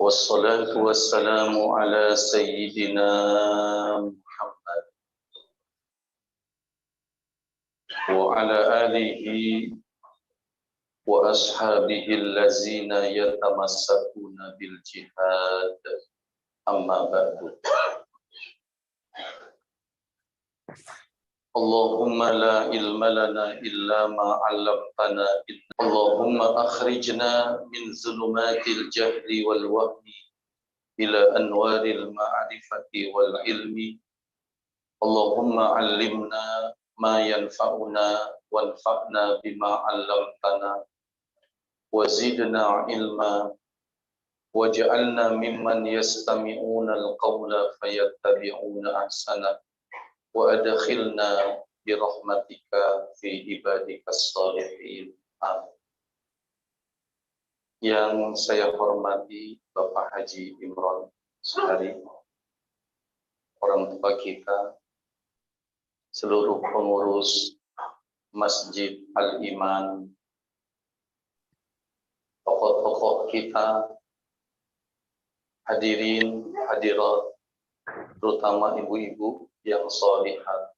والصلاة والسلام على سيدنا محمد وعلى آله وأصحابه الذين يتمسكون بالجهاد أما بعد. اللهم لا علم لنا إلا ما علمتنا. اللهم أخرجنا من ظلمات الجهل والوهم إلى أنوار المعرفة والعلم. اللهم علمنا ما ينفعنا وانفعنا بما علمتنا وزدنا علما واجعلنا ممن يستمعون القول فيتبعون أحسنه وأدخلنا برحمتك في عبادك الصالحين. Amin. Yang saya hormati Bapak Haji Imron Sehari, orang tua kita, seluruh pengurus Masjid Al-Iman, tokoh-tokoh kita, hadirin, hadirat, terutama ibu-ibu yang sholihat,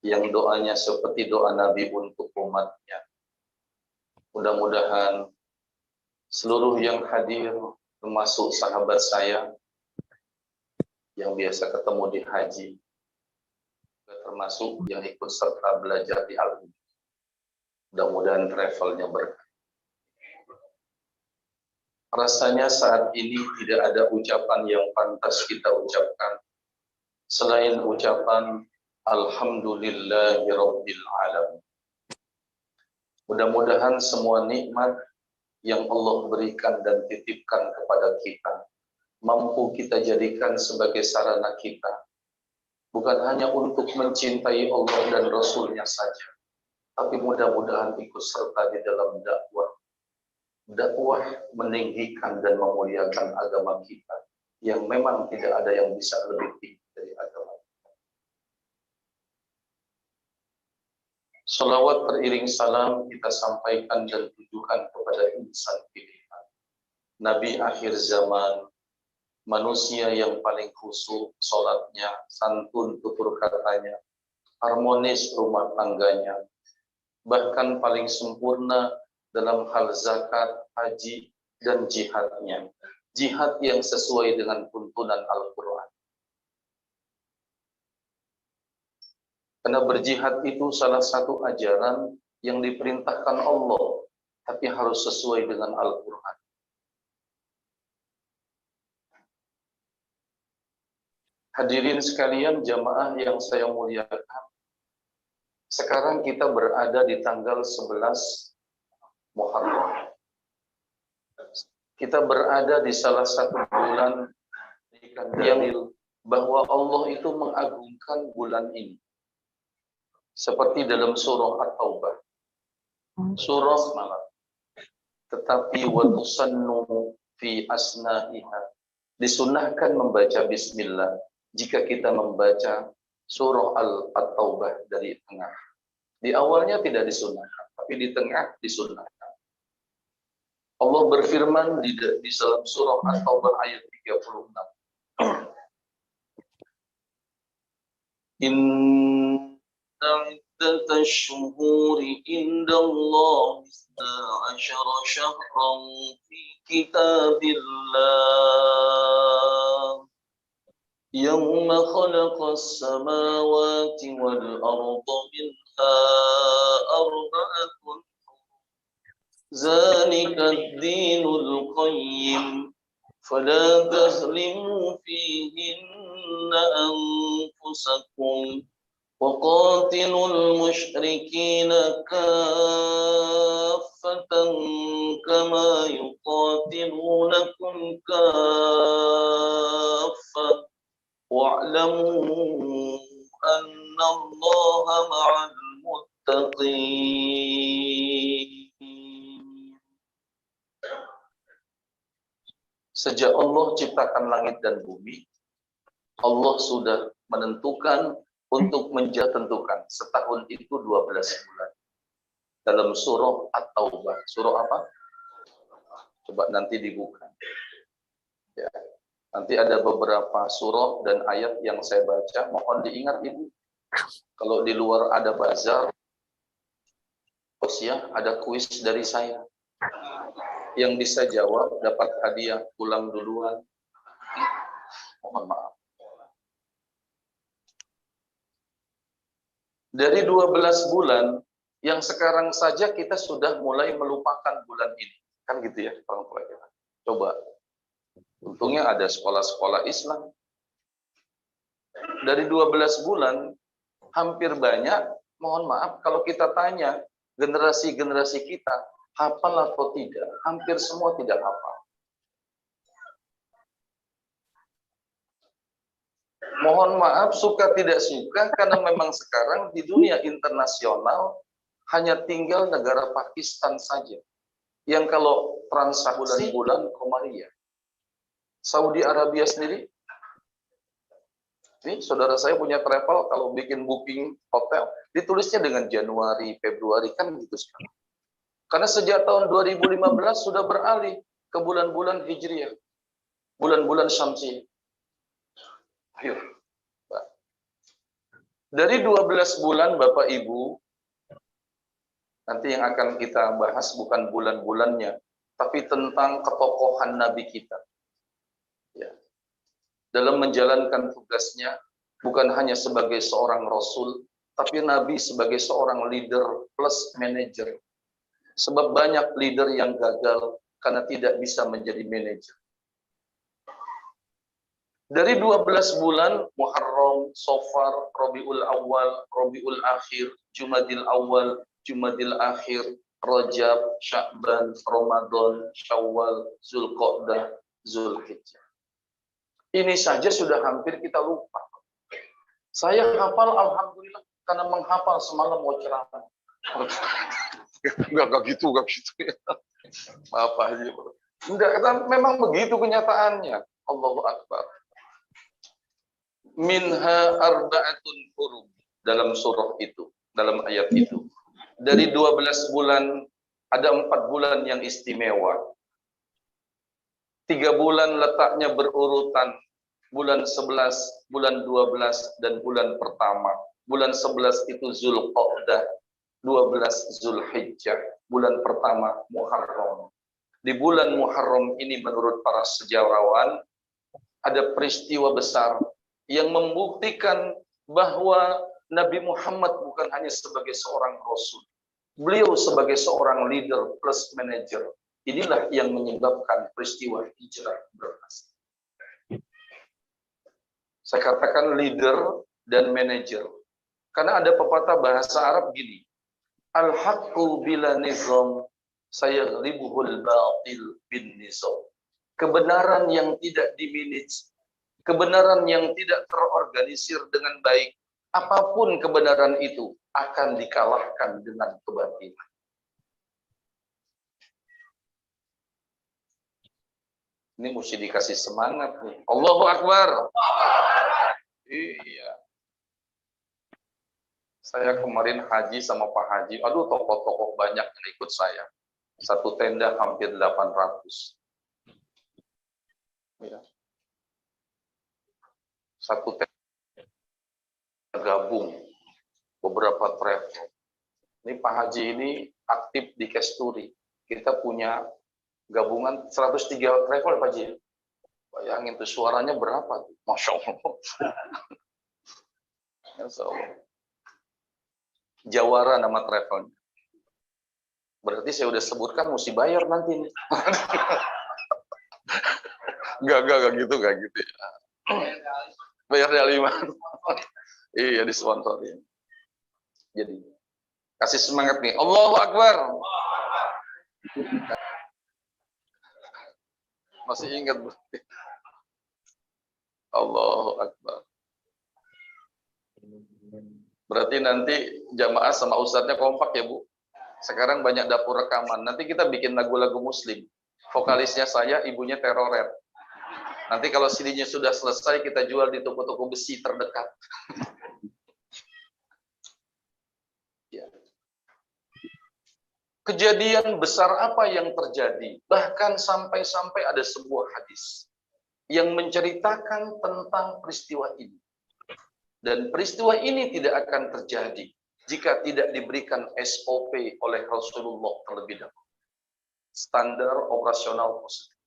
yang doanya seperti doa Nabi untuk umatnya. Mudah-mudahan seluruh yang hadir, termasuk sahabat saya yang biasa ketemu di haji, termasuk yang ikut serta belajar di Al-Quran, mudah-mudahan travelnya berkah. Rasanya saat ini tidak ada ucapan yang pantas kita ucapkan selain ucapan Alhamdulillahirabbil alamin. Mudah-mudahan semua nikmat yang Allah berikan dan titipkan kepada kita mampu kita jadikan sebagai sarana kita, bukan hanya untuk mencintai Allah dan Rasul-Nya saja, tapi mudah-mudahan ikut serta di dalam dakwah meninggikan dan memuliakan agama kita, yang memang tidak ada yang bisa lebih tinggi dari agama kita. Salawat beriring salam kita sampaikan dan tujukan kepada insan pilihan, Nabi akhir zaman, manusia yang paling khusyuk sholatnya, santun tutur katanya, harmonis rumah tangganya, bahkan paling sempurna dalam hal zakat, haji, dan jihadnya. Jihad yang sesuai dengan tuntunan Al-Quran. Karena berjihad itu salah satu ajaran yang diperintahkan Allah, tapi harus sesuai dengan Al-Quran. Hadirin sekalian, jamaah yang saya muliakan, sekarang kita berada di tanggal 11 Muharram. Kita berada di salah satu bulan yang bahwa Allah itu mengagungkan bulan ini. Seperti dalam surah At-Taubah. Surah malam. Tetapi wa tusannu fi asna'iha. Disunahkan membaca bismillah jika kita membaca surah At-Taubah dari tengah. Di awalnya tidak disunahkan, tapi di tengah disunahkan. Allah berfirman di dalam surah At-Taubah ayat 36. Inna iddatash shuhuri indallahi 12 syahran fi kitabillah yawma khalaqas samawati wal arda minha arba'atun zalika ad-dinul qayyim fala tazlimu fihinna anfusakum wa qatilul musyrikina kaffatan kama yuqatilunakum kaffah wa'lamu anna Allaha ma'al muttaqin. Sejak Allah ciptakan langit dan bumi, Allah sudah menentukan untuk menjatuhkan setahun itu 12 bulan. Dalam surah At-Taubah. Surah apa? Coba nanti dibuka. Ya. Nanti ada beberapa surah dan ayat yang saya baca, mohon diingat Ibu. Kalau di luar ada bazar, ya, ada kuis dari saya. Yang bisa jawab dapat hadiah pulang duluan. Mohon maaf. Dari 12 bulan, yang sekarang saja kita sudah mulai melupakan bulan ini. Kan gitu ya, orang tua kita. Coba. Untungnya ada sekolah-sekolah Islam. Dari 12 bulan, hampir banyak, mohon maaf, kalau kita tanya generasi-generasi kita, hafal atau tidak? Hampir semua tidak hafal. Mohon maaf, suka tidak suka, karena memang sekarang di dunia internasional, hanya tinggal negara Pakistan saja. Yang kalau transaksi bulan Komariah. Saudi Arabia sendiri, ini saudara saya punya travel, kalau bikin booking hotel, ditulisnya dengan Januari, Februari, kan gitu sekarang. Karena sejak tahun 2015 sudah beralih ke bulan-bulan Hijriah, bulan-bulan Syamsi. Ayo, Pak. Dari 12 bulan Bapak Ibu, nanti yang akan kita bahas bukan bulan-bulannya, tapi tentang ketokohan Nabi kita. Ya. Dalam menjalankan tugasnya, bukan hanya sebagai seorang Rasul, tapi Nabi sebagai seorang leader plus manajer. Sebab banyak leader yang gagal karena tidak bisa menjadi manajer. Dari 12 bulan, Muharram, Safar, Rabiul Awal, Rabiul Akhir, Jumadil Awal, Jumadil Akhir, Rajab, Sya'ban, Ramadan, Syawal, Zulqa'dah, Zulhijjah. Ini saja sudah hampir kita lupa. Saya hafal alhamdulillah karena menghafal semalam mau ceramah. Enggak gitu. Maaf aja. Enggak, memang begitu kenyataannya. Allahu Akbar. Minha arba'atun hurum dalam surah itu, dalam ayat itu. Dari 12 bulan ada 4 bulan yang istimewa. 3 bulan letaknya berurutan. Bulan 11, bulan 12, dan bulan pertama. Bulan 11 itu Zulqa'dah, 12 Zulhijjah, bulan pertama Muharram. Di bulan Muharram ini menurut para sejarawan, ada peristiwa besar yang membuktikan bahwa Nabi Muhammad bukan hanya sebagai seorang Rasul. Beliau sebagai seorang leader plus manager. Inilah yang menyebabkan peristiwa hijrah berhasil. Saya katakan leader dan manajer. Karena ada pepatah bahasa Arab gini. Al-haqqu bila nizam sayagribuhul batil bin nizam. Kebenaran yang tidak dimanage, kebenaran yang tidak terorganisir dengan baik, apapun kebenaran itu akan dikalahkan dengan kebatilan. Ini mesti dikasih semangat nih. Allahu Akbar. Iya. Saya kemarin haji sama Pak Haji. Aduh, tokoh-tokoh banyak yang ikut saya. Satu tenda hampir 800. Ya. Satu tenda gabung. Beberapa travel. Ini Pak Haji ini aktif di Kesturi. Kita punya gabungan 103 travel Pak Haji. Bayangin tuh suaranya berapa tuh? Masya Allah. Masya Allah. Jawara nama travelnya. Berarti saya udah sebutkan mesti bayar nanti nih. Enggak gitu ya. Bayar dari mana? Iya, disponsorin. Jadi kasih semangat nih. Allahu Akbar. Masih ingat berarti. Allahu Akbar. Berarti nanti jamaah sama ustadznya kompak ya Bu. Sekarang banyak dapur rekaman. Nanti kita bikin lagu-lagu muslim. Vokalisnya saya, ibunya teroret. Nanti kalau CD-nya sudah selesai, kita jual di toko-toko besi terdekat. Ya. Kejadian besar apa yang terjadi? Bahkan sampai-sampai ada sebuah hadis yang menceritakan tentang peristiwa ini. Dan peristiwa ini tidak akan terjadi jika tidak diberikan SOP oleh Rasulullah terlebih dahulu. Standar operasional positif.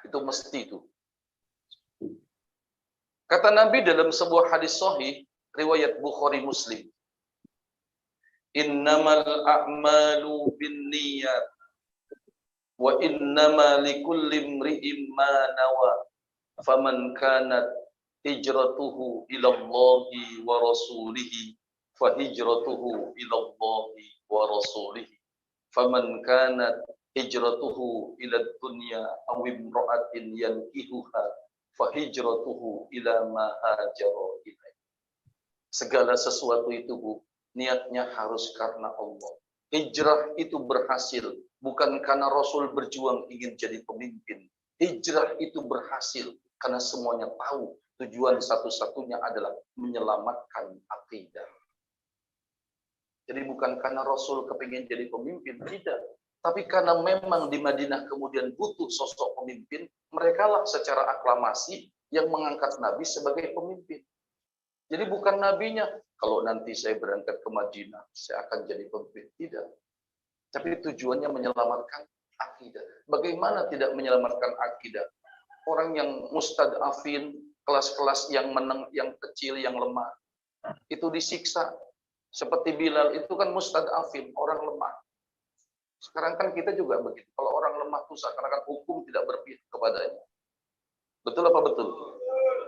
Itu mesti itu. Kata Nabi dalam sebuah hadis sahih, riwayat Bukhari Muslim. Innamal a'malu binniyat wa innama likulli imri'in ma nawa. Faman kanat hijratuhu ila Allahi wa rasulihi fa hijratuhu ila Allahi wa rasulihi. Faman kanat hijratuhu ila dunya aw imra'atin yankihuha fa hijratuhu ila ma hajara ilaihi. Segala sesuatu itu, Bu, niatnya harus karena Allah. Hijrah itu berhasil bukan karena Rasul berjuang ingin jadi pemimpin. Hijrah itu berhasil karena semuanya tahu tujuan satu-satunya adalah menyelamatkan akidah. Jadi bukan karena Rasul kepingin jadi pemimpin, tidak. Tapi karena memang di Madinah kemudian butuh sosok pemimpin, merekalah secara aklamasi yang mengangkat Nabi sebagai pemimpin. Jadi bukan nabinya, kalau nanti saya berangkat ke Madinah, saya akan jadi pemimpin. Tidak. Tapi tujuannya menyelamatkan akidah. Bagaimana tidak menyelamatkan akidah? Orang yang mustadafin, kelas-kelas yang meneng, yang kecil, yang lemah, itu disiksa. Seperti Bilal itu kan mustadafin, orang lemah. Sekarang kan kita juga begitu. Kalau orang lemah itu seakan-akan hukum tidak berpihak kepadanya. Betul apa betul?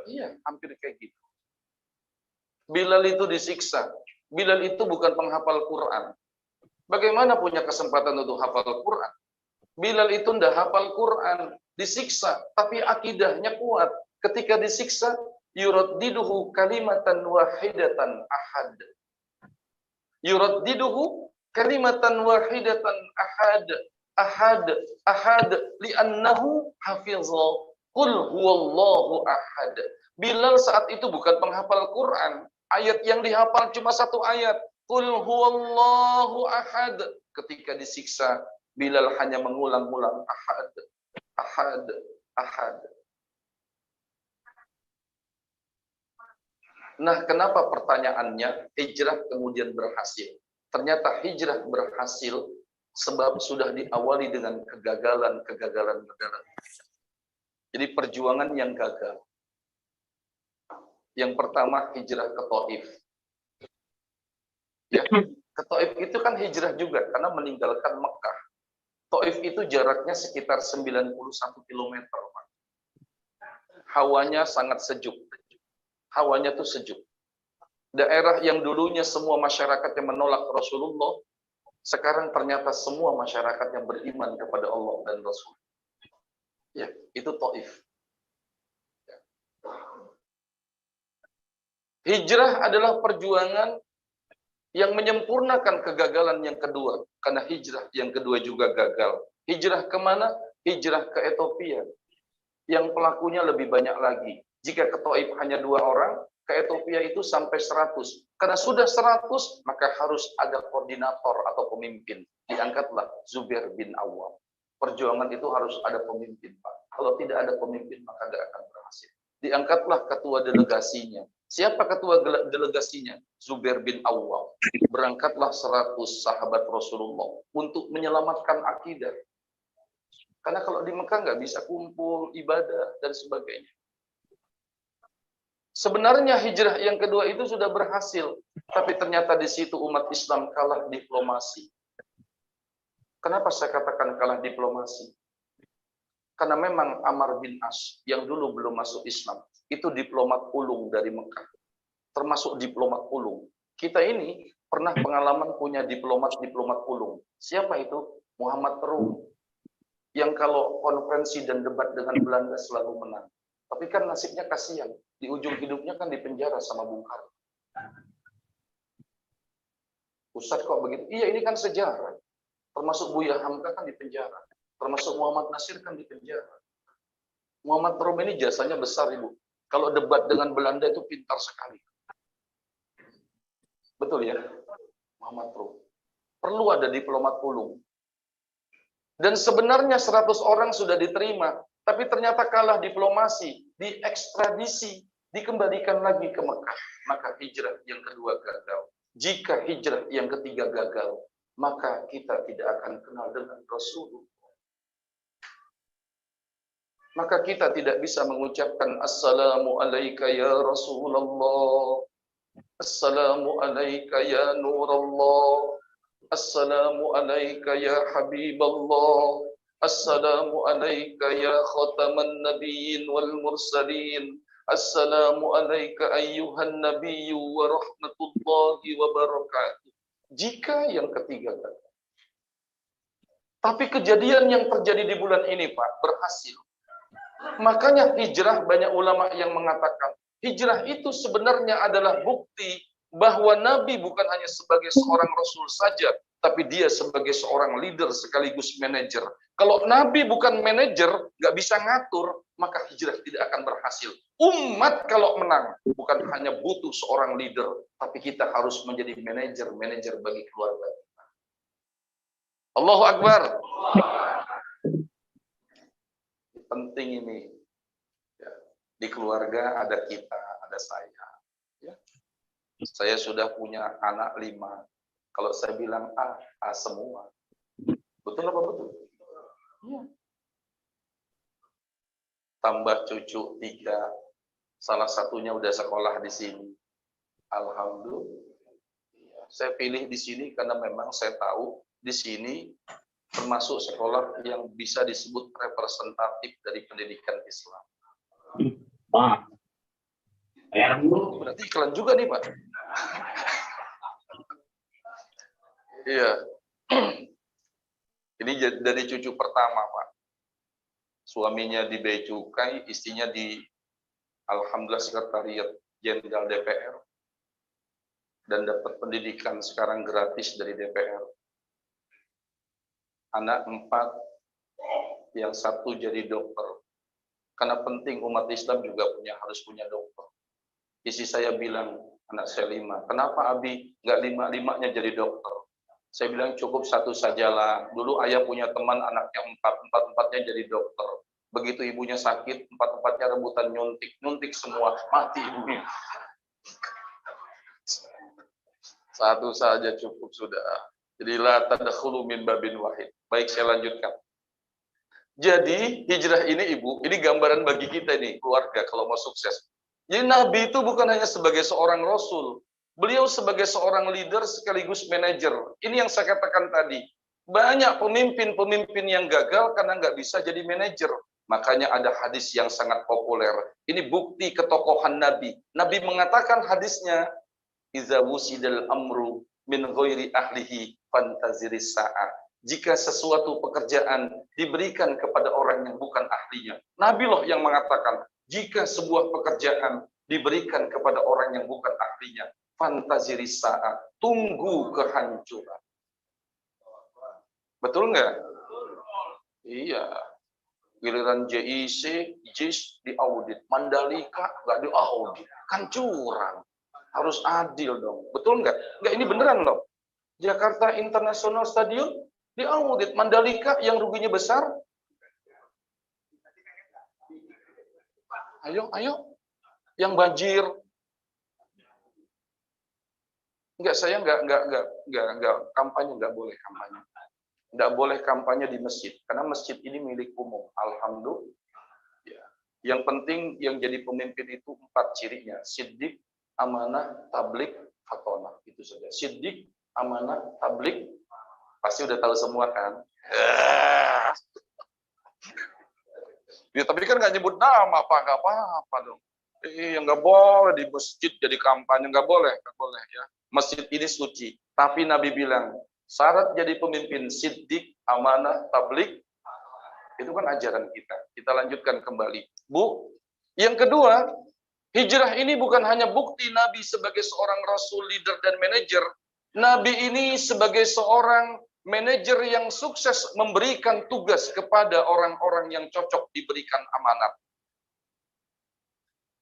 Iya, hampir kayak gitu. Bilal itu disiksa. Bilal itu bukan penghafal Quran. Bagaimana punya kesempatan untuk hafal Quran? Bilal itu tidak hafal Quran, disiksa, tapi akidahnya kuat. Ketika disiksa, yuraddiduhu kalimatan wahidatan ahad. Yuraddiduhu kalimatan wahidatan ahad. Ahad, ahad, li'annahu hafizah. Qul huwallahu ahad. Bilal saat itu bukan penghafal Quran. Ayat yang dihafal cuma satu ayat. Qul huwallahu ahad. Ketika disiksa, Bilal hanya mengulang-ulang ahad, ahad, ahad. Nah, kenapa pertanyaannya hijrah kemudian berhasil? Ternyata hijrah berhasil sebab sudah diawali dengan kegagalan. Jadi perjuangan yang gagal. Yang pertama hijrah ke Taif. Ya, ke Taif itu kan hijrah juga karena meninggalkan Mekah. Taif itu jaraknya sekitar 91 km. Hawanya sangat sejuk. Hawanya tuh sejuk. Daerah yang dulunya semua masyarakat yang menolak Rasulullah, sekarang ternyata semua masyarakat yang beriman kepada Allah dan Rasul. Ya, itu Taif. Ya. Hijrah adalah perjuangan yang menyempurnakan kegagalan yang kedua. Karena hijrah yang kedua juga gagal. Hijrah kemana? Hijrah ke Ethiopia. Yang pelakunya lebih banyak lagi. Jika ke Taif hanya 2 orang, ke Ethiopia itu sampai 100. Karena sudah 100, maka harus ada koordinator atau pemimpin. Diangkatlah Zubair bin Awam. Perjuangan itu harus ada pemimpin, Pak. Kalau tidak ada pemimpin, maka tidak akan berhasil. Diangkatlah ketua delegasinya. Siapa ketua delegasinya? Zubair bin Awam. Berangkatlah 100 sahabat Rasulullah untuk menyelamatkan akidah. Karena kalau di Mekah nggak bisa kumpul, ibadah, dan sebagainya. Sebenarnya hijrah yang kedua itu sudah berhasil. Tapi ternyata di situ umat Islam kalah diplomasi. Kenapa saya katakan kalah diplomasi? Karena memang Amr bin As yang dulu belum masuk Islam, itu diplomat ulung dari Mekah. Termasuk diplomat ulung. Kita ini pernah pengalaman punya diplomat ulung. Siapa itu? Muhammad Rum. Yang kalau konferensi dan debat dengan Belanda selalu menang. Tapi kan nasibnya kasihan. Di ujung hidupnya kan dipenjara sama Bung Karno. Ustadz kok begitu? Iya, ini kan sejarah. Termasuk Buya Hamka kan dipenjara. Termasuk Muhammad Nasir kan dipenjara. Muhammad Rum ini jasanya besar, Ibu. Kalau debat dengan Belanda itu pintar sekali. Betul ya? Muhammad Rum. Perlu ada diplomat ulung. Dan sebenarnya 100 orang sudah diterima, tapi ternyata kalah diplomasi, diekstradisi, dikembalikan lagi ke Mekah. Maka hijrah yang kedua gagal. Jika hijrah yang ketiga gagal, maka kita tidak akan kenal dengan Rasulullah. Maka kita tidak bisa mengucapkan Assalamu alayka ya Rasulullah, Assalamu alayka ya Nurullah, Assalamu alayka ya Habiballah, Assalamu alayka ya khataman nabiyyin wal mursalin, Assalamu alayka ayyuhan nabiyyu wa rahmatullahi wa barakatuh. Jika yang ketiga gagal. Tapi kejadian yang terjadi di bulan ini, Pak, berhasil. Makanya hijrah, banyak ulama yang mengatakan hijrah itu sebenarnya adalah bukti bahwa Nabi bukan hanya sebagai seorang Rasul saja, tapi dia sebagai seorang leader sekaligus manajer. Kalau Nabi bukan manajer, nggak bisa ngatur, maka hijrah tidak akan berhasil. Umat kalau menang, bukan hanya butuh seorang leader, tapi kita harus menjadi manajer bagi keluarga kita. Allahu Akbar. Penting ini. Ya. Di keluarga ada kita, ada saya. Ya. Saya sudah punya anak 5. Kalau saya bilang A semua. Betul apa betul? Ya. Tambah cucu 3, salah satunya udah sekolah di sini. Alhamdulillah. Saya pilih di sini karena memang saya tahu di sini termasuk sekolah yang bisa disebut representatif dari pendidikan Islam. Pak. Berarti iklan juga nih, Pak. Iya. Ini dari cucu pertama, Pak. Suaminya di Bea Cukai, istrinya di Alhamdulillah Sekretariat Jenderal DPR. Dan dapat pendidikan sekarang gratis dari DPR. Anak 4, yang 1 jadi dokter. Karena penting umat Islam juga harus punya dokter. Istri saya bilang, anak saya 5. Kenapa Abi nggak 5-5-nya jadi dokter? Saya bilang cukup 1 sajalah. Dulu ayah punya teman anaknya 4-4-4-nya jadi dokter. Begitu ibunya sakit, 4-4-nya rebutan nyuntik semua, mati ibunya. 1 saja cukup sudah. Jadi la tadkhulu min babin wahid. Baik, saya lanjutkan. Jadi hijrah ini Ibu, ini gambaran bagi kita nih, keluarga kalau mau sukses. Jadi Nabi itu bukan hanya sebagai seorang Rasul, beliau sebagai seorang leader sekaligus manajer. Ini yang saya katakan tadi. Banyak pemimpin-pemimpin yang gagal karena nggak bisa jadi manajer. Makanya ada hadis yang sangat populer. Ini bukti ketokohan Nabi. Nabi mengatakan hadisnya, "Iza wusidal amru min ghairi ahlihi fantaziris sa'ah." Jika sesuatu pekerjaan diberikan kepada orang yang bukan ahlinya. Nabi loh yang mengatakan, jika sebuah pekerjaan diberikan kepada orang yang bukan ahlinya, fantaziris sa'ah, tunggu kehancuran. Betul nggak? Iya. Giliran JIC, JIS diaudit, Mandalika nggak diaudit, kan curang. Harus adil dong. Betul nggak? Nggak, ini beneran loh. Jakarta International Stadium diaudit, Mandalika yang ruginya besar. Ayo, yang banjir. Enggak, saya enggak kampanye, enggak boleh kampanye. Enggak boleh kampanye di masjid, karena masjid ini milik umum. Alhamdulillah. Ya. Yang penting yang jadi pemimpin itu 4 cirinya. Siddiq, amanah, tablik, fatonah. Itu saja. Siddiq, amanah, tablik. Pasti udah tahu semua kan? Ya, tapi kan nggak nyebut nama, Pak. Nggak apa-apa dong. Yang nggak boleh di masjid jadi kampanye, nggak boleh ya. Masjid ini suci. Tapi Nabi bilang, syarat jadi pemimpin siddiq, amanah, tablik, itu kan ajaran kita. Kita lanjutkan kembali. Bu, yang kedua, hijrah ini bukan hanya bukti Nabi sebagai seorang rasul, leader, dan manajer. Nabi ini sebagai seorang manajer yang sukses memberikan tugas kepada orang-orang yang cocok diberikan amanat.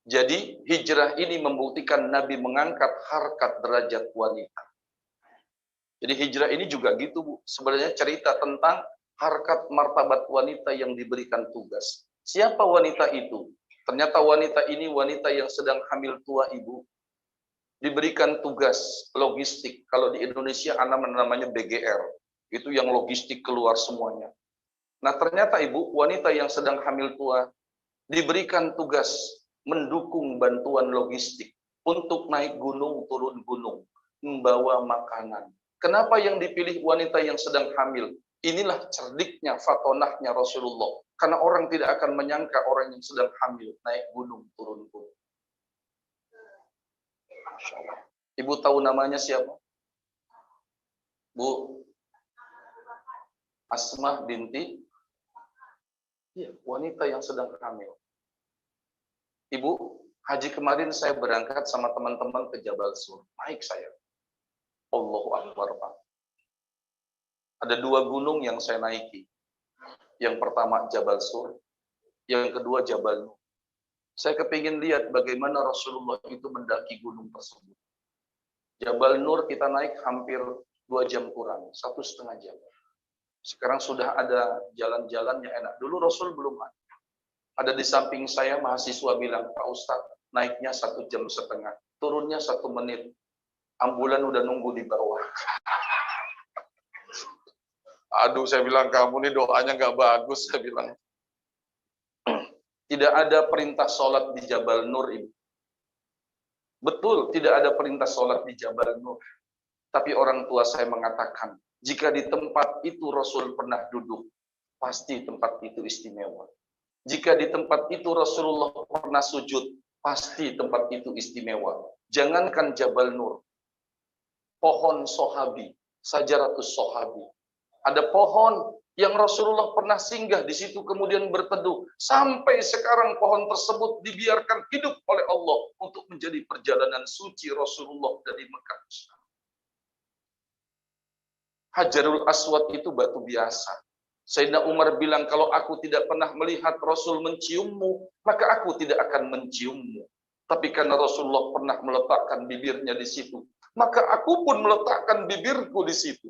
Jadi hijrah ini membuktikan Nabi mengangkat harkat derajat wanita. Jadi hijrah ini juga gitu, Bu. Sebenarnya cerita tentang harkat martabat wanita yang diberikan tugas. Siapa wanita itu? Ternyata wanita ini wanita yang sedang hamil tua, Ibu. Diberikan tugas logistik. Kalau di Indonesia namanya BGR. Itu yang logistik keluar semuanya. Nah, ternyata Ibu, wanita yang sedang hamil tua diberikan tugas mendukung bantuan logistik untuk naik gunung, turun gunung, membawa makanan. Kenapa yang dipilih wanita yang sedang hamil? Inilah cerdiknya, fatonahnya Rasulullah. Karena orang tidak akan menyangka orang yang sedang hamil naik gunung, turun gunung. Ibu tahu namanya siapa? Bu Asmah binti, ya, wanita yang sedang hamil. Ibu, haji kemarin saya berangkat sama teman-teman ke Jabal Sur. Naik saya. Allahu Akbar, Pak. Ada 2 gunung yang saya naiki. Yang pertama Jabal Sur, yang kedua Jabal Nur. Saya kepingin lihat bagaimana Rasulullah itu mendaki gunung tersebut. Jabal Nur kita naik hampir 2 jam kurang, 1,5 jam. Sekarang sudah ada jalan-jalan yang enak. Dulu Rasul belum ada. Ada di samping saya mahasiswa bilang, Pak Ustadz, naiknya 1,5 jam, turunnya 1 menit. Ambulan udah nunggu di bawah. Aduh, saya bilang, kamu nih doanya nggak bagus, saya bilang. Tidak ada perintah sholat di Jabal Nur, Ibu. Betul, tidak ada perintah sholat di Jabal Nur. Tapi orang tua saya mengatakan, jika di tempat itu Rasul pernah duduk, pasti tempat itu istimewa. Jika di tempat itu Rasulullah pernah sujud, pasti tempat itu istimewa. Jangankan Jabal Nur, pohon Sohabi, Sajaratus Sohabi. Ada pohon yang Rasulullah pernah singgah di situ kemudian berteduh. Sampai sekarang pohon tersebut dibiarkan hidup oleh Allah untuk menjadi perjalanan suci Rasulullah dari Mekah. Hajarul Aswad itu batu biasa. Sayyidina Umar bilang, kalau aku tidak pernah melihat Rasul menciummu, maka aku tidak akan menciummu. Tapi karena Rasulullah pernah meletakkan bibirnya di situ, maka aku pun meletakkan bibirku di situ.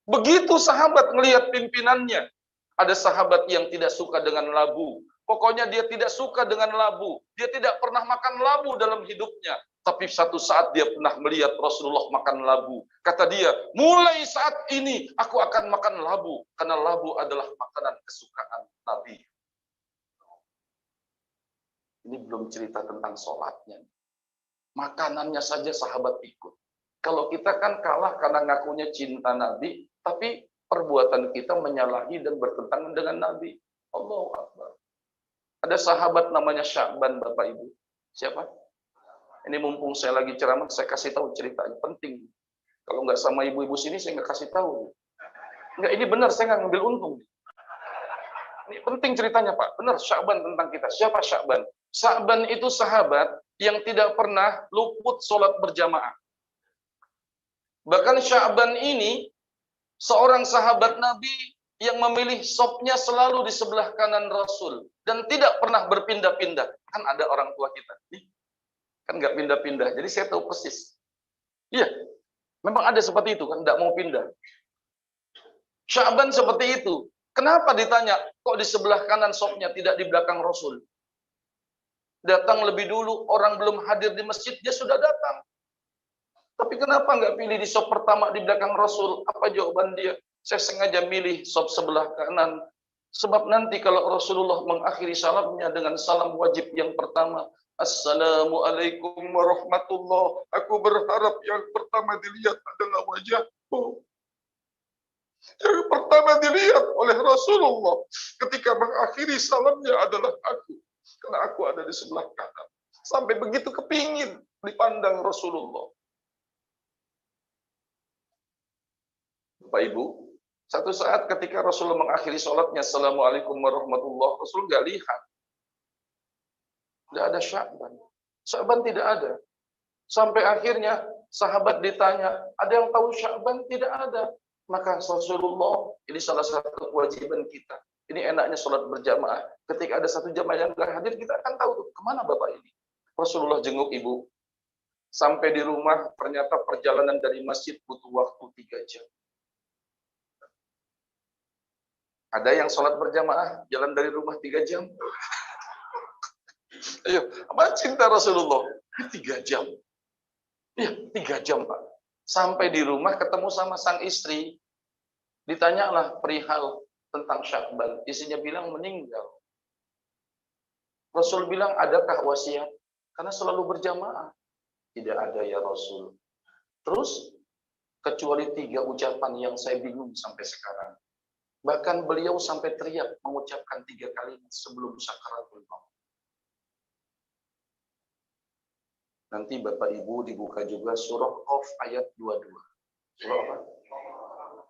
Begitu sahabat melihat pimpinannya. Ada sahabat yang tidak suka dengan labu. Pokoknya dia tidak suka dengan labu. Dia tidak pernah makan labu dalam hidupnya. Tapi satu saat dia pernah melihat Rasulullah makan labu. Kata dia, mulai saat ini aku akan makan labu. Karena labu adalah makanan kesukaan Nabi. Ini belum cerita tentang sholatnya. Makanannya saja sahabat ikut. Kalau kita kan kalah karena ngakunya cinta Nabi, tapi perbuatan kita menyalahi dan bertentangan dengan Nabi. Allahu Akbar. Ada sahabat namanya Sya'ban, Bapak Ibu. Siapa? Ini mumpung saya lagi ceramah, saya kasih tahu ceritanya. Penting. Kalau nggak sama ibu-ibu sini, saya nggak kasih tahu. Nggak, ini benar, saya nggak ngambil untung. Ini penting ceritanya, Pak. Benar, Sya'ban tentang kita. Siapa Sya'ban? Sya'ban itu sahabat yang tidak pernah luput sholat berjamaah. Bahkan Sya'ban ini seorang sahabat Nabi yang memilih sopnya selalu di sebelah kanan Rasul dan tidak pernah berpindah-pindah. Kan ada orang tua kita, kan nggak pindah-pindah. Jadi saya tahu persis. Iya, memang ada seperti itu kan, nggak mau pindah. Sya'ban seperti itu. Kenapa ditanya, kok di sebelah kanan sopnya tidak di belakang Rasul? Datang lebih dulu, orang belum hadir di masjid, dia sudah datang. Tapi kenapa nggak pilih di sop pertama di belakang Rasul? Apa jawaban dia? Saya sengaja milih sop sebelah kanan. Sebab nanti kalau Rasulullah mengakhiri salamnya dengan salam wajib yang pertama, Assalamualaikum warahmatullah. Aku berharap yang pertama dilihat adalah wajahku. Yang pertama dilihat oleh Rasulullah ketika mengakhiri salamnya adalah aku. Karena aku ada di sebelah kanan. Sampai begitu kepingin dipandang Rasulullah. Bapak Ibu, satu saat ketika Rasulullah mengakhiri sholatnya, Assalamualaikum warahmatullah, Rasul nggak lihat. Tidak ada Sya'ban. Sya'ban tidak ada. Sampai akhirnya sahabat ditanya, ada yang tahu Sya'ban? Tidak ada. Maka Rasulullah, ini salah satu kewajiban kita. Ini enaknya sholat berjamaah. Ketika ada satu jamaah yang nggak hadir, kita akan tahu kemana Bapak ini. Rasulullah jenguk ibu. Sampai di rumah, ternyata perjalanan dari masjid butuh waktu 3 jam. Ada yang sholat berjamaah, jalan dari rumah 3 jam. Ayo, apa cinta Rasulullah? 3 jam. Ya, 3 jam, Pak. Sampai di rumah ketemu sama sang istri. Ditanyalah perihal tentang Sya'ban. Istrinya bilang meninggal. Rasul bilang, adakah wasiat? Karena selalu berjamaah. Tidak ada ya Rasul. Terus, kecuali 3 ucapan yang saya bingung sampai sekarang. Bahkan beliau sampai teriak mengucapkan 3 kalimat sebelum sakaratul maut. Nanti Bapak Ibu dibuka juga surah Qaf ayat 22. Surah apa?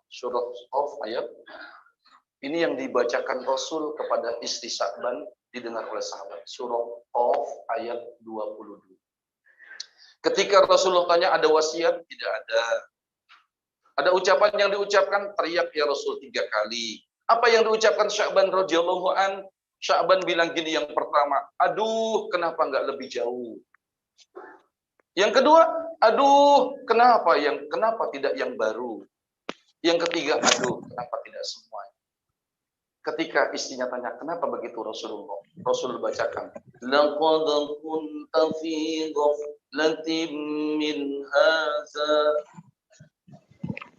Surah Qaf ayat. Ini yang dibacakan Rasul kepada istri Sya'ban, didengar oleh sahabat. Surah Qaf ayat 22. Ketika Rasulullah tanya ada wasiat, tidak ada. Ada ucapan yang diucapkan, teriak ya Rasul 3 kali. Apa yang diucapkan Sya'ban radhiyallahu an? Sya'ban bilang gini yang pertama, aduh kenapa nggak lebih jauh? Yang kedua, aduh kenapa tidak yang baru? Yang ketiga, aduh kenapa tidak semuanya? Ketika istrinya tanya, kenapa begitu Rasulullah? Rasul bacakan, laqad kunta fi ghaflatin min hadza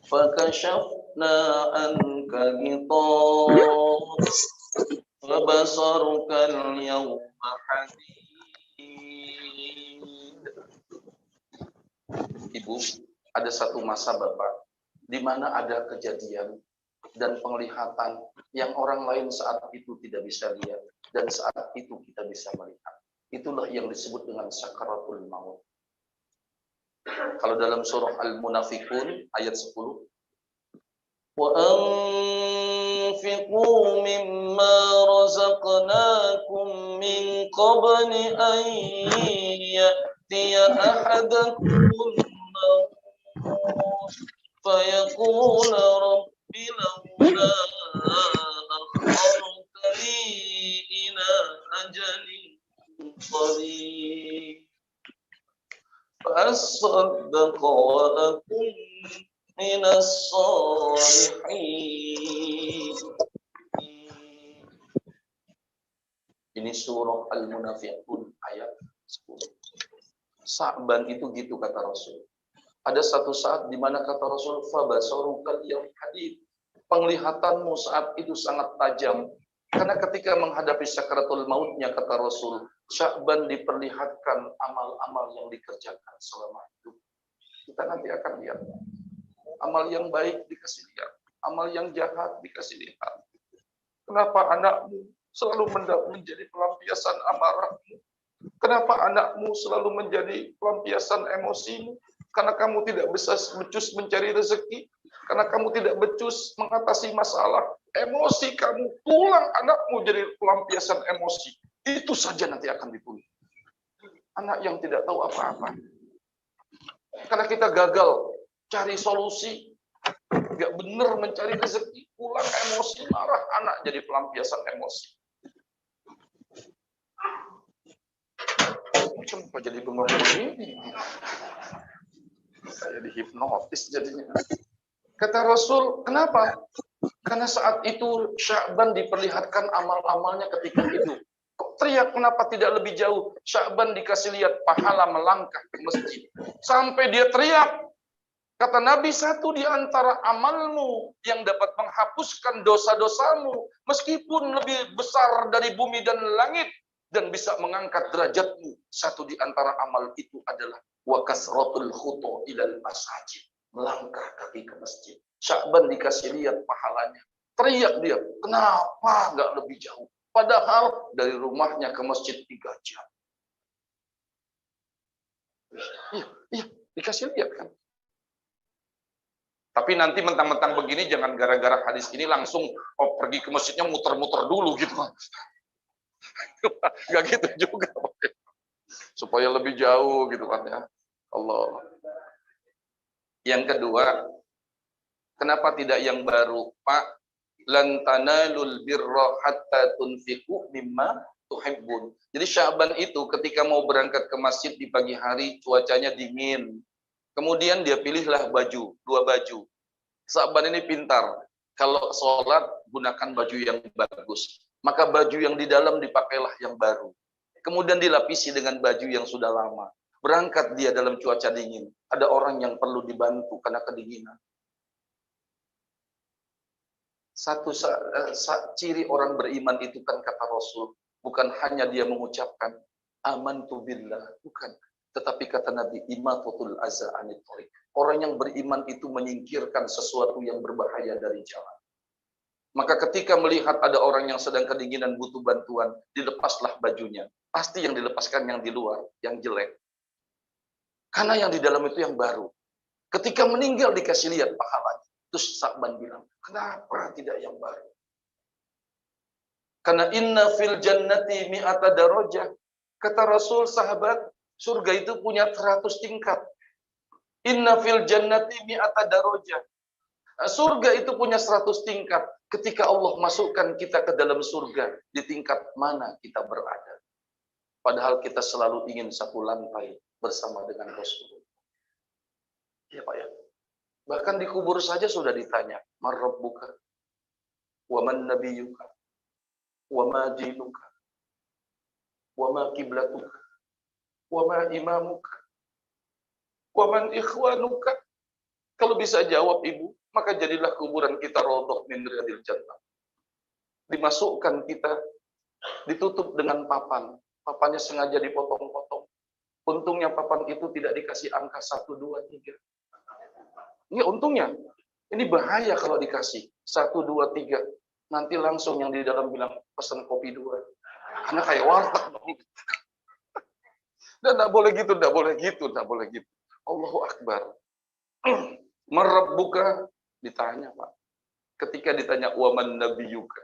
fakashafna anka ghita'ak wa basaruka al-yawma hadid. Ibu, ada satu masa Bapak, di mana ada kejadian dan penglihatan yang orang lain saat itu tidak bisa lihat, dan saat itu kita bisa melihat. Itulah yang disebut dengan sakaratul maut. Kalau dalam surah Al-Munafiqun ayat 10, wa anfiqu mimma razaqnakum min qabli an ya'tiya ahadakumul maut fayaqula rabbi lawla akhartani ila ajalin qarib فأصدق وأكن من الصالحين. Ini surah Al-Munafiqun ayat 10. Sya'ban itu gitu kata Rasul. Ada satu saat di mana kata Rasul, fabasarukal yawma hadid. Penglihatanmu saat itu sangat tajam. Karena ketika menghadapi sakaratul mautnya kata Rasul, Sya'ban diperlihatkan amal-amal yang dikerjakan selama hidup. Kita nanti akan lihat. Amal yang baik dikasih lihat. Amal yang jahat dikasih lihat. Kenapa anakmu selalu menjadi pelampiasan amarahmu? Kenapa anakmu selalu menjadi pelampiasan emosimu? Karena kamu tidak bisa becus mencari rezeki. Karena kamu tidak becus mengatasi masalah. Emosi kamu, tulang anakmu jadi pelampiasan emosi. Itu saja nanti akan ditulis. Anak yang tidak tahu apa-apa. Karena kita gagal cari solusi, nggak benar mencari rezeki, pulang emosi, marah, anak jadi pelampiasan emosi. Kenapa jadi bengong begini? Saya dihipnotis jadinya. Kata Rasul, kenapa? Karena saat itu Sya'ban diperlihatkan amal-amalnya ketika hidup. Kok teriak kenapa tidak lebih jauh? Sya'ban dikasih lihat pahala melangkah ke masjid. Sampai dia teriak. Kata Nabi, satu di antara amalmu yang dapat menghapuskan dosa-dosamu, meskipun lebih besar dari bumi dan langit, dan bisa mengangkat derajatmu. Satu di antara amal itu adalah wa kasratul khutu ilal masajid. Melangkah kaki ke masjid. Sya'ban dikasih lihat pahalanya. Teriak dia, kenapa nggak lebih jauh? Padahal dari rumahnya ke masjid 3 jam. Iya, dikasih lihat kan. Tapi nanti mentang-mentang begini, jangan gara-gara hadis ini langsung pergi ke masjidnya muter-muter dulu gitu. Nggak gitu juga. Supaya lebih jauh gitu kan ya. Allah. Yang kedua, kenapa tidak yang baru? Pak, lan tanalul birra hatta tunfiqu mimma tuhibbun. Jadi Sya'ban itu ketika mau berangkat ke masjid di pagi hari, cuacanya dingin. Kemudian dia pilihlah baju, 2 baju. Sya'ban ini pintar. Kalau sholat, gunakan baju yang bagus. Maka baju yang di dalam dipakailah yang baru. Kemudian dilapisi dengan baju yang sudah lama. Berangkat dia dalam cuaca dingin. Ada orang yang perlu dibantu karena kedinginan. Ciri orang beriman itu kan kata Rasul. Bukan hanya dia mengucapkan amantu billah. Bukan. Tetapi kata Nabi, imatatul aza anit thariq. Orang yang beriman itu menyingkirkan sesuatu yang berbahaya dari jalan. Maka ketika melihat ada orang yang sedang kedinginan butuh bantuan, dilepaslah bajunya. Pasti yang dilepaskan yang di luar, yang jelek. Karena yang di dalam itu yang baru. Ketika meninggal dikasih lihat pahalanya. Terus Sa'ban bilang, kenapa tidak yang baru? Karena inna fil jannati mi'ata darajah. Kata Rasul, sahabat, surga itu punya 100 tingkat. Inna fil jannati mi'ata darajah. Surga itu punya 100 tingkat. Ketika Allah masukkan kita ke dalam surga, di tingkat mana kita berada? Padahal kita selalu ingin satu lantai bersama dengan Rasulullah. Ya Pak ya. Bahkan di kubur saja sudah ditanya, man rabbuka, wa man nabiyuka, wa ma dinuka, wa ma kiblatuka, wa ma imamuka, wa man ikhwanuka. Kalau bisa jawab ibu, maka jadilah kuburan kita rodok min riyadil jannah. Dimasukkan kita, ditutup dengan papan. Papannya sengaja dipotong-potong. Untungnya papan itu tidak dikasih angka 1, 2, 3. Ini untungnya. Ini bahaya kalau dikasih 1, 2, 3. Nanti langsung yang di dalam bilang pesan kopi 2. Karena kayak warteg. Dan tidak boleh gitu, tidak boleh gitu, tidak boleh gitu. Allahu Akbar. Marabbuka ditanya Pak. Ketika ditanya waman nabiyuka.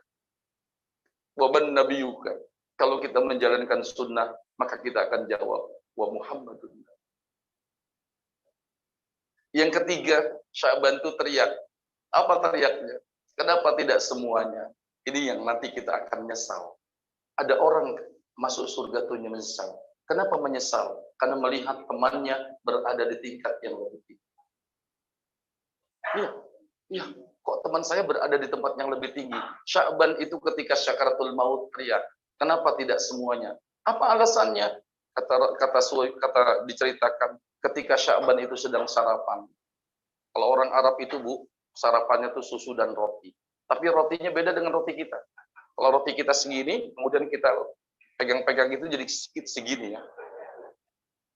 Waman nabiyuka. Kalau kita menjalankan sunnah, maka kita akan jawab wa Muhammadun. Yang ketiga, Sya'ban itu teriak. Apa teriaknya? Kenapa tidak semuanya? Ini yang nanti kita akan menyesal. Ada orang masuk surga itu menyesal. Kenapa menyesal? Karena melihat temannya berada di tingkat yang lebih tinggi. Iya, kok teman saya berada di tempat yang lebih tinggi? Sya'ban itu ketika syakaratul maut teriak. Kenapa tidak semuanya? Apa alasannya? Kata diceritakan ketika Sya'ban itu sedang sarapan. Kalau orang Arab itu Bu, sarapannya itu susu dan roti. Tapi rotinya beda dengan roti kita. Kalau roti kita segini, kemudian kita pegang-pegang itu jadi sedikit segini ya.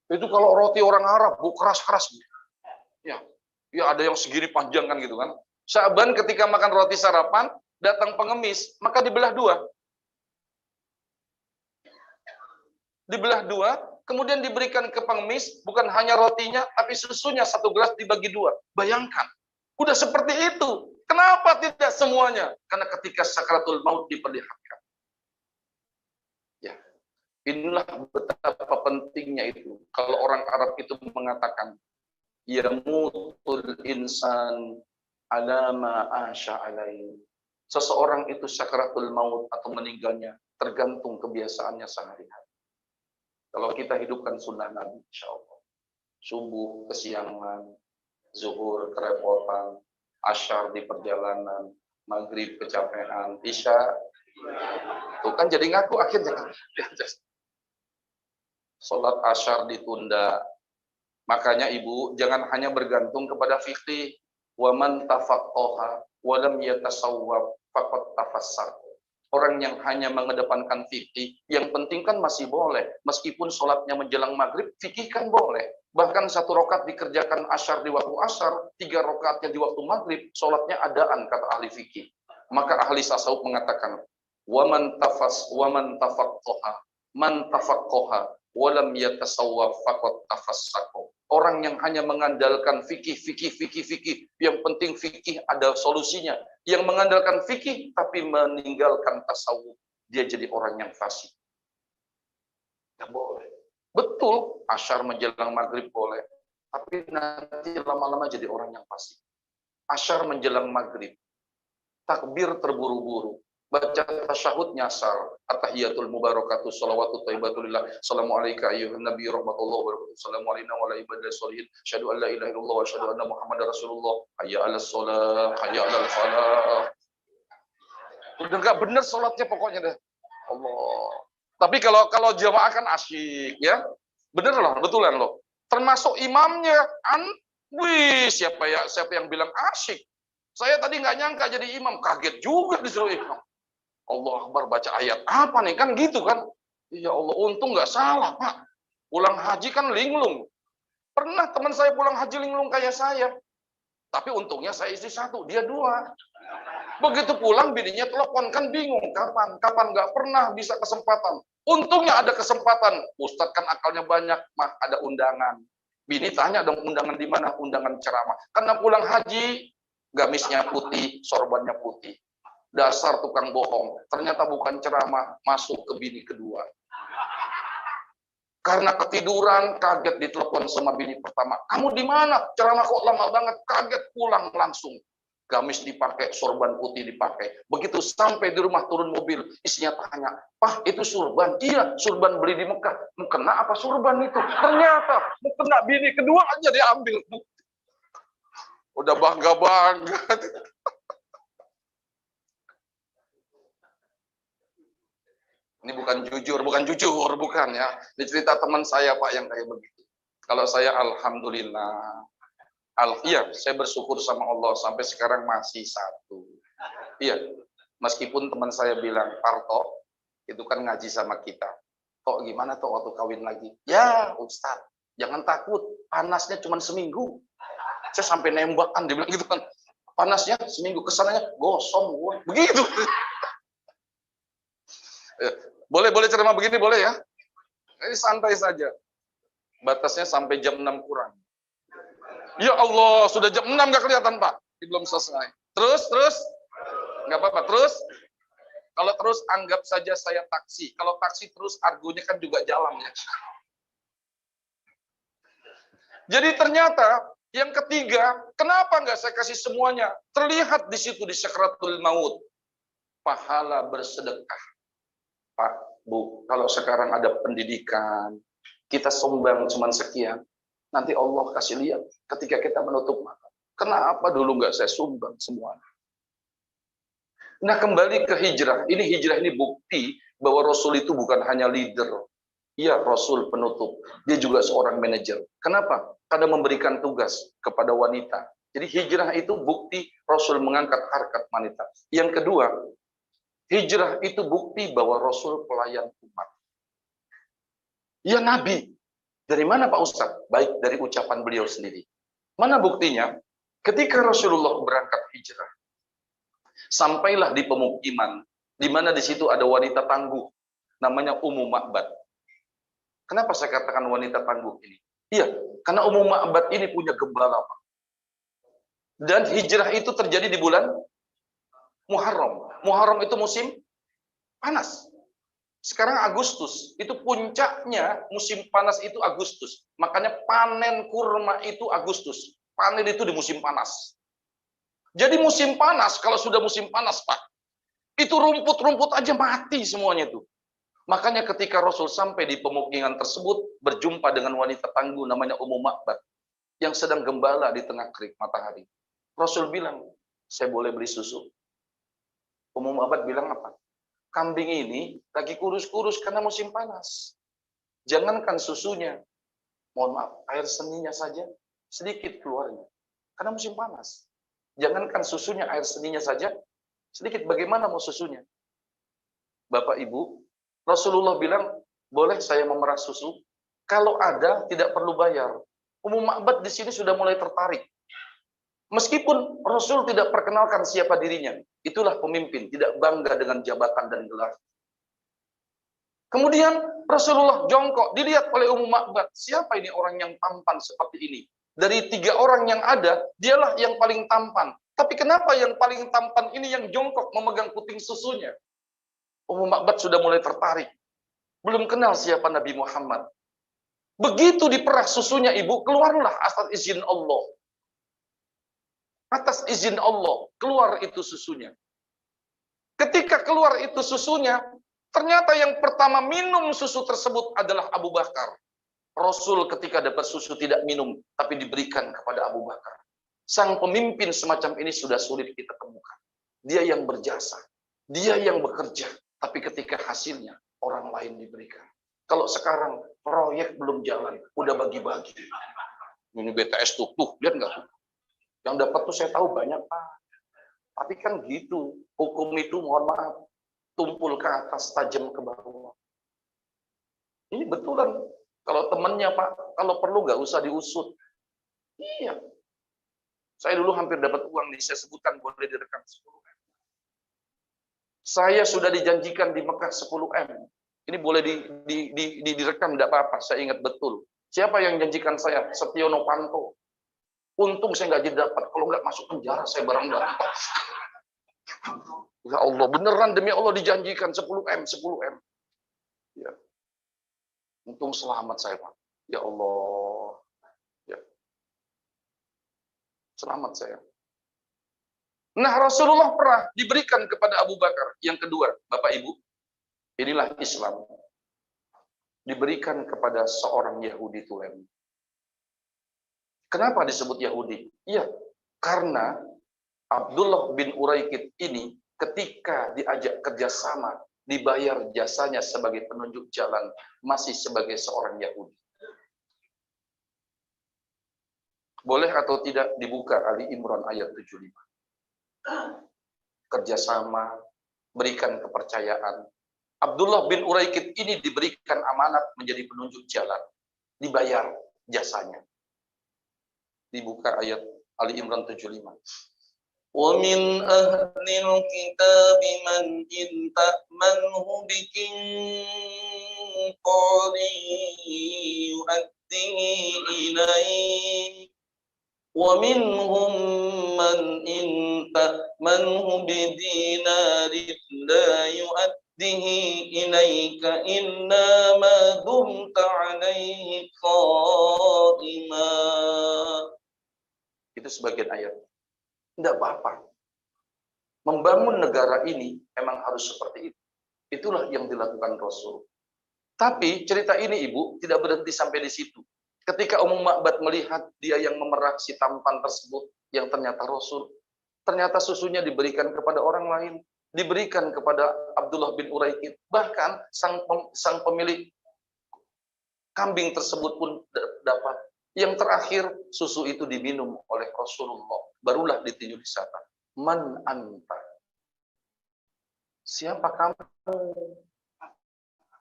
Itu kalau roti orang Arab, Bu, keras-keras. Ya, ada yang segini panjang kan gitu kan. Sya'ban ketika makan roti sarapan, datang pengemis, maka dibelah dua. Dibelah dua, kemudian diberikan ke pengemis, bukan hanya rotinya, tapi susunya 1 gelas dibagi 2. Bayangkan, udah seperti itu. Kenapa tidak semuanya? Karena ketika sakaratul maut diperlihatkan. Ya, inilah betapa pentingnya itu. Kalau orang Arab itu mengatakan, yamutul insan ala ma asya alaihi. Seseorang itu sakaratul maut atau meninggalnya tergantung kebiasaannya sehari-hari. Kalau kita hidupkan sunnah Nabi, insya Allah. Subuh kesiangan, zuhur kerepotan, asyar di perjalanan, maghrib kecapean, isya. Tuh kan jadi ngaku akhirnya. Sholat asyar ditunda. Makanya ibu, jangan hanya bergantung kepada fikih. Wa man tafaqqaha wa lam yatasawwab faqad tafassar. Orang yang hanya mengedepankan fikih, yang penting kan masih boleh. Meskipun sholatnya menjelang maghrib, fikih kan boleh. Bahkan 1 rakaat dikerjakan asyar di waktu asyar, 3 rakaatnya di waktu maghrib, sholatnya adaan, kata ahli fikih. Maka ahli tasawuf mengatakan, waman tafaqqaha, man tafaqqaha, walam yatasawwab faqad tafassaqo. Orang yang hanya mengandalkan fikih, yang penting fikih ada solusinya. Yang mengandalkan fikih tapi meninggalkan tasawuf, dia jadi orang yang fasik. Tidak boleh. Betul, asyar menjelang maghrib boleh, tapi nanti lama-lama jadi orang yang fasik. Asyar menjelang maghrib, takbir terburu-buru, baca tasyahud nyasar, at-tahiyatul mubarakatuh, shalawatut thayyibatulillah, assalamu alayka ayyuhan nabi rahmatullahi wa barakatuh, assalamu alayna wa ala ibadillah sholihin, asyhadu an la ilaha illallah wa asyhadu anna muhammadar rasulullah, hayya 'alas shalah, hayya 'alal falah. Udah nggak bener sholatnya pokoknya deh. Allah. Tapi kalau jamaah kan asyik ya. Bener loh, betulan loh. Termasuk imamnya, wih, siapa yang bilang asyik? Saya tadi nggak nyangka jadi imam, kaget juga disuruh imam. Allah Akbar, baca ayat apa nih, kan gitu kan? Ya Allah, untung nggak salah Pak. Pulang haji kan linglung. Pernah teman saya pulang haji linglung kayak saya. Tapi untungnya saya istri satu, dia dua. Begitu pulang bininya telepon, kan bingung kapan nggak pernah bisa kesempatan. Untungnya ada kesempatan. Ustadz kan akalnya banyak, mah ada undangan. Bini tanya dong, undangan di mana? Undangan ceramah. Karena pulang haji, gamisnya putih, sorbannya putih. Dasar tukang bohong. Ternyata bukan ceramah, masuk ke bini kedua. Karena ketiduran, kaget ditelepon sama bini pertama. Kamu di mana? Ceramah kok lama banget. Kaget pulang langsung. Gamis dipakai, sorban putih dipakai. Begitu sampai di rumah turun mobil, istrinya tanya, "Pak, itu surban?" "Iya, surban beli di Mekah." "Mau kena apa surban itu?" Ternyata mau kena bini kedua aja diambil. Udah bangga-bangga. Ini bukan jujur, bukan ya. Ini cerita teman saya Pak yang kayak begitu. Kalau saya alhamdulillah. Iya, saya bersyukur sama Allah sampai sekarang masih satu. Iya, meskipun teman saya bilang, "Parto, itu kan ngaji sama kita. Tok gimana Tok waktu kawin lagi?" "Ya Ustadz, jangan takut, panasnya cuma seminggu." Saya sampai nembakan, dia bilang gitu kan. Panasnya seminggu, kesananya gosong gue. Begitu. Boleh ceramah begini, boleh ya? Ini santai saja. Batasnya sampai jam 6 kurang. Ya Allah, sudah jam 6 nggak kelihatan Pak. Belum selesai. Terus. Nggak apa-apa, terus. Kalau terus anggap saja saya taksi. Kalau taksi terus argonya kan juga jalan ya. Jadi ternyata yang ketiga, kenapa nggak saya kasih semuanya? Terlihat di situ di Sakratul Maut. Pahala bersedekah. Pak, Bu, kalau sekarang ada pendidikan, kita sumbang cuma sekian. Nanti Allah kasih lihat ketika kita menutup mata. Kenapa dulu nggak saya sumbang semuanya? Nah, kembali ke hijrah. Hijrah ini bukti bahwa Rasul itu bukan hanya leader. Iya, Rasul penutup. Dia juga seorang manajer. Kenapa? Karena memberikan tugas kepada wanita. Jadi hijrah itu bukti Rasul mengangkat harkat wanita. Yang kedua, hijrah itu bukti bahwa Rasul pelayan umat. Ya Nabi. Dari mana Pak Ustadz? Baik, dari ucapan beliau sendiri. Mana buktinya? Ketika Rasulullah berangkat hijrah, sampailah di pemukiman, di mana di situ ada wanita tangguh, namanya Ummu Ma'bad. Kenapa saya katakan wanita tangguh ini? Iya, karena Ummu Ma'bad ini punya gembala, Pak. Dan hijrah itu terjadi di bulan Muharram. Muharram itu musim panas. Sekarang Agustus, itu puncaknya musim panas itu Agustus. Makanya panen kurma itu Agustus. Panen itu di musim panas. Jadi musim panas, kalau sudah musim panas Pak, itu rumput-rumput aja mati semuanya itu. Makanya ketika Rasul sampai di pemukiman tersebut, berjumpa dengan wanita tangguh namanya Ummu Ma'bad, yang sedang gembala di tengah terik matahari. Rasul bilang, "Saya boleh beli susu?" Ummu Ma'bad bilang apa? "Kambing ini lagi kurus-kurus karena musim panas. Jangankan susunya, mohon maaf, air seninya saja sedikit keluarnya. Karena musim panas. Jangankan susunya, air seninya saja sedikit. Bagaimana mau susunya?" Bapak Ibu, Rasulullah bilang, "Boleh saya memerah susu? Kalau ada, tidak perlu bayar." Ummu Ma'bad di sini sudah mulai tertarik. Meskipun Rasul tidak perkenalkan siapa dirinya, itulah pemimpin, tidak bangga dengan jabatan dan gelar. Kemudian Rasulullah jongkok, dilihat oleh Ummu Ma'bad, siapa ini orang yang tampan seperti ini? Dari 3 orang yang ada, dialah yang paling tampan. Tapi kenapa yang paling tampan ini yang jongkok memegang puting susunya? Ummu Ma'bad sudah mulai tertarik. Belum kenal siapa Nabi Muhammad. Begitu diperah susunya ibu, keluarlah atas izin Allah. Atas izin Allah, keluar itu susunya. Ketika keluar itu susunya, ternyata yang pertama minum susu tersebut adalah Abu Bakar. Rasul ketika dapat susu tidak minum, tapi diberikan kepada Abu Bakar. Sang pemimpin semacam ini sudah sulit kita temukan. Dia yang berjasa. Dia yang bekerja, tapi ketika hasilnya orang lain diberikan. Kalau sekarang proyek belum jalan, udah bagi-bagi. Ini BTS tuh, lihat nggak tuh? Yang dapat tuh saya tahu banyak, Pak. Tapi kan gitu, hukum itu mohon maaf, tumpul ke atas, tajam ke bawah. Ini betulan. Kalau temennya Pak, kalau perlu nggak usah diusut. Iya. Saya dulu hampir dapat uang nih, saya sebutkan boleh direkam 10M. Saya sudah dijanjikan di Mekah 10M. Ini boleh direkam, tidak apa-apa, saya ingat betul. Siapa yang janjikan saya? Setio Novanto. Untung saya nggak jadi dapat, kalau nggak masuk penjara saya barang dapat. Ya Allah, beneran demi Allah dijanjikan 10M, 10M. Ya. Untung selamat saya, Pak. Ya Allah. Ya. Selamat saya. Nah, Rasulullah pernah diberikan kepada Abu Bakar. Yang kedua, Bapak Ibu, inilah Islam. Diberikan kepada seorang Yahudi tulen. Kenapa disebut Yahudi? Iya, karena Abdullah bin Uraikid ini ketika diajak kerjasama, dibayar jasanya sebagai penunjuk jalan, masih sebagai seorang Yahudi. Boleh atau tidak dibuka Ali Imran ayat 75. Kerjasama, berikan kepercayaan. Abdullah bin Uraikid ini diberikan amanat menjadi penunjuk jalan, dibayar jasanya. Dibuka ayat Ali Imran 75. وَمِنْ أَهْلِ الْكِتَابِ مَنْ إِنْ تَأْمَنْهُ بِقِنْطَارٍ يُؤَدِّهِ إِلَيْكَ وَمِنْهُمْ مَنْ إِنْ تَأْمَنْهُ بِدِينَارٍ لَا يُؤَدِّهِ إِلَيْكَ إِلَّا مَا دُمْتَ عَلَيْهِ قَائِمًا. Itu sebagian ayat. Tidak apa-apa. Membangun negara ini memang harus seperti itu. Itulah yang dilakukan Rasul. Tapi cerita ini Ibu tidak berhenti sampai di situ. Ketika Ummu Ma'bad melihat dia yang memerah si tampan tersebut, yang ternyata Rasul, ternyata susunya diberikan kepada orang lain, diberikan kepada Abdullah bin Uraikid. Bahkan sang pemilik kambing tersebut pun dapat. Yang terakhir, susu itu diminum oleh Rasulullah. Barulah ditinjau di sana. Man anta? Siapa kamu?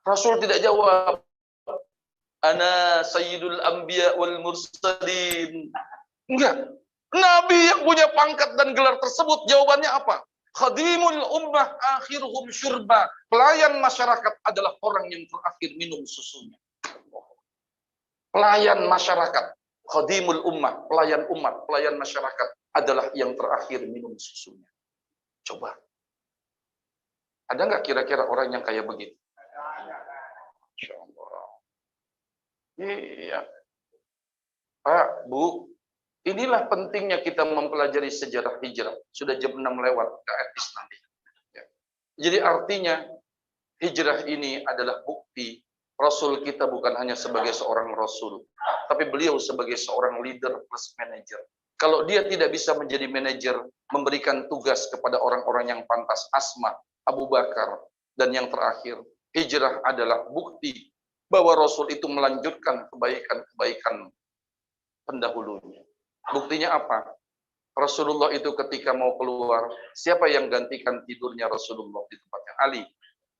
Rasul tidak jawab. Ana sayyidul anbiya wal mursalin. Enggak. Nabi yang punya pangkat dan gelar tersebut, jawabannya apa? Khadimul ummah akhiruhum syurba. Pelayan masyarakat adalah orang yang terakhir minum susunya. Pelayan masyarakat, khadimul ummah, pelayan umat, pelayan masyarakat adalah yang terakhir minum susunya. Coba. Ada nggak kira-kira orang yang kayak begitu? Insya Allah. Iya. Pak, Bu, inilah pentingnya kita mempelajari sejarah hijrah. Sudah jam 6 lewat, ke etis nanti. Ya. Jadi artinya, hijrah ini adalah bukti Rasul kita bukan hanya sebagai seorang Rasul, tapi beliau sebagai seorang leader plus manager. Kalau dia tidak bisa menjadi manajer, memberikan tugas kepada orang-orang yang pantas, Asma, Abu Bakar, dan yang terakhir, hijrah adalah bukti bahwa Rasul itu melanjutkan kebaikan-kebaikan pendahulunya. Buktinya apa? Rasulullah itu ketika mau keluar, siapa yang gantikan tidurnya Rasulullah di tempatnya? Ali.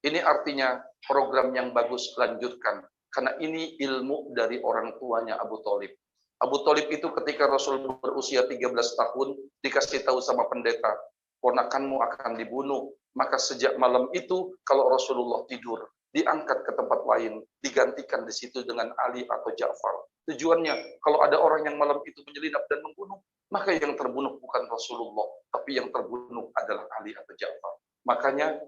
Ini artinya program yang bagus, lanjutkan. Karena ini ilmu dari orang tuanya Abu Thalib. Abu Thalib itu ketika Rasul berusia 13 tahun, dikasih tahu sama pendeta, ponakanmu akan dibunuh. Maka sejak malam itu, kalau Rasulullah tidur, diangkat ke tempat lain, digantikan di situ dengan Ali atau Ja'far. Tujuannya, kalau ada orang yang malam itu menyelinap dan membunuh, maka yang terbunuh bukan Rasulullah, tapi yang terbunuh adalah Ali atau Ja'far. Makanya,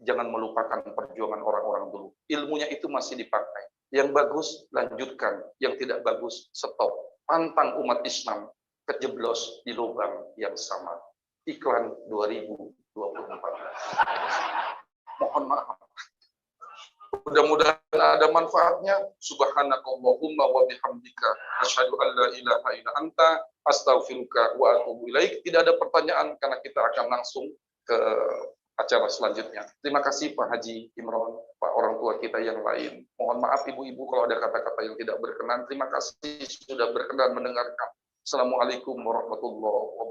jangan melupakan perjuangan orang-orang dulu. Ilmunya itu masih dipakai. Yang bagus, lanjutkan. Yang tidak bagus, stop. Pantang umat Islam kejeblos di lubang yang sama. Iklan 2024. Mohon maaf. Mudah-mudahan ada manfaatnya. Subhanakallahumma wa bihamdika asyhadu an la ilaha illa anta astaghfiruka wa atubu ilaik. Tidak ada pertanyaan karena kita akan langsung ke acara selanjutnya. Terima kasih Pak Haji Imron, Pak orang tua kita yang lain. Mohon maaf ibu-ibu kalau ada kata-kata yang tidak berkenan. Terima kasih sudah berkenan mendengarkan. Assalamualaikum warahmatullahi wabarakatuh.